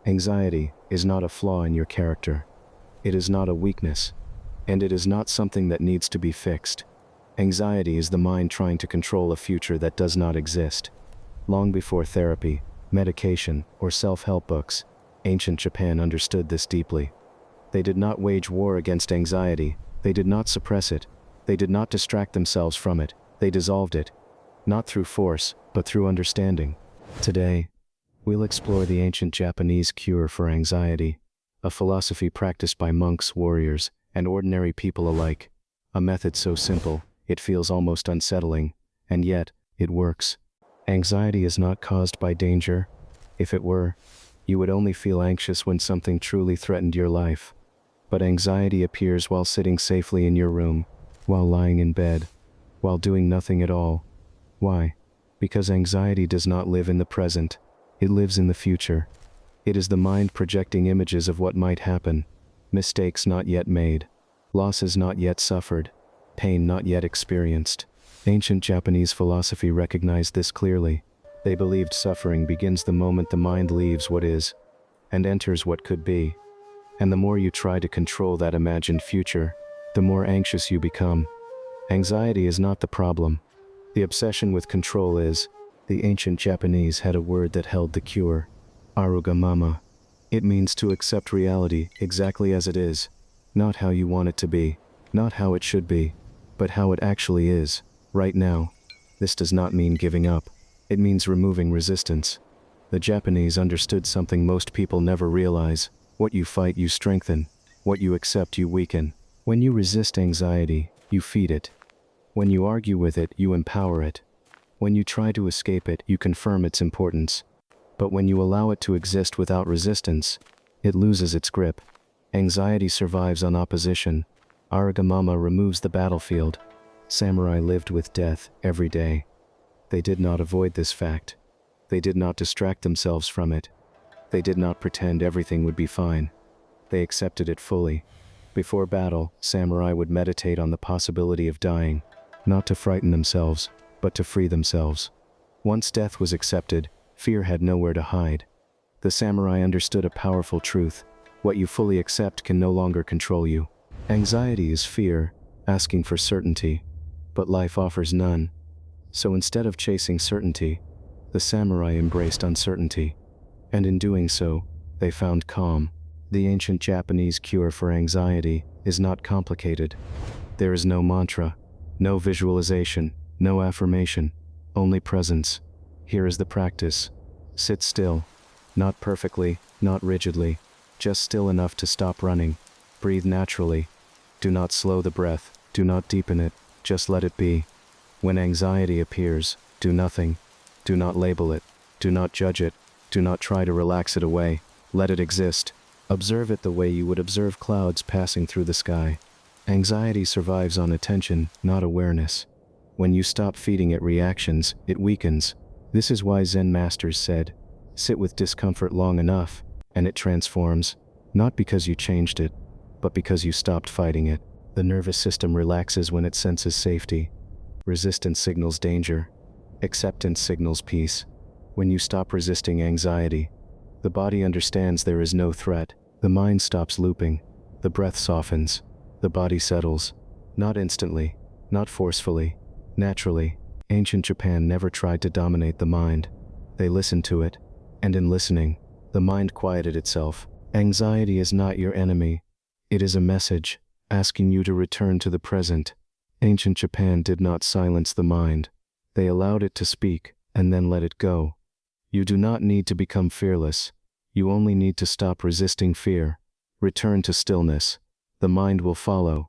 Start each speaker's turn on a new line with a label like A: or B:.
A: Anxiety is not a flaw in your character. It is not a weakness, and it is not something that needs to be fixed. Anxiety is the mind trying to control a future that does not exist. Long before therapy, medication, or self-help books, ancient Japan understood this deeply. They did not wage war against anxiety, they did not suppress it, they did not distract themselves from it, they dissolved it. Not through force, but through understanding. Today, we'll explore the ancient Japanese cure for anxiety, a philosophy practiced by monks, warriors, and ordinary people alike. A method so simple, it feels almost unsettling, and yet, it works. Anxiety is not caused by danger. If it were, you would only feel anxious when something truly threatened your life. But anxiety appears while sitting safely in your room, while lying in bed, while doing nothing at all. Why? Because anxiety does not live in the present, it lives in the future. It is the mind projecting images of what might happen, mistakes not yet made, losses not yet suffered, pain not yet experienced. Ancient Japanese philosophy recognized this clearly. They believed suffering begins the moment the mind leaves what is, and enters what could be. And the more you try to control that imagined future, the more anxious you become. Anxiety is not the problem. The obsession with control is. The ancient Japanese had a word that held the cure. Arugamama. It means to accept reality exactly as it is. Not how you want it to be, not how it should be, but how it actually is, right now. This does not mean giving up. It means removing resistance. The Japanese understood something most people never realize. What you fight, you strengthen. What you accept, you weaken. When you resist anxiety, you feed it. When you argue with it, you empower it. When you try to escape it, you confirm its importance. But when you allow it to exist without resistance, it loses its grip. Anxiety survives on opposition. Arugamama removes the battlefield. Samurai lived with death every day. They did not avoid this fact. They did not distract themselves from it. They did not pretend everything would be fine. They accepted it fully. Before battle, samurai would meditate on the possibility of dying, not to frighten themselves, but to free themselves. Once death was accepted, fear had nowhere to hide. The samurai understood a powerful truth. What you fully accept can no longer control you. Anxiety is fear, asking for certainty, but life offers none. So instead of chasing certainty, the samurai embraced uncertainty. And in doing so, they found calm. The ancient Japanese cure for anxiety is not complicated. There is no mantra, no visualization, no affirmation, only presence. Here is the practice. Sit still. Not perfectly, not rigidly, just still enough to stop running. Breathe naturally. Do not slow the breath, do not deepen it, just let it be. When anxiety appears, do nothing. Do not label it, do not judge it, do not try to relax it away. Let it exist. Observe it the way you would observe clouds passing through the sky. Anxiety survives on attention, not awareness. When you stop feeding it reactions, it weakens. This is why Zen masters said, sit with discomfort long enough, and it transforms, not because you changed it, but because you stopped fighting it. The nervous system relaxes when it senses safety. Resistance signals danger. Acceptance signals peace. When you stop resisting anxiety, the body understands there is no threat. The mind stops looping. The breath softens. The body settles. Not instantly, not forcefully. Naturally, ancient Japan never tried to dominate the mind. They listened to it, and in listening, the mind quieted itself. Anxiety is not your enemy. It is a message, asking you to return to the present. Ancient Japan did not silence the mind. They allowed it to speak, and then let it go. You do not need to become fearless. You only need to stop resisting fear. Return to stillness. The mind will follow.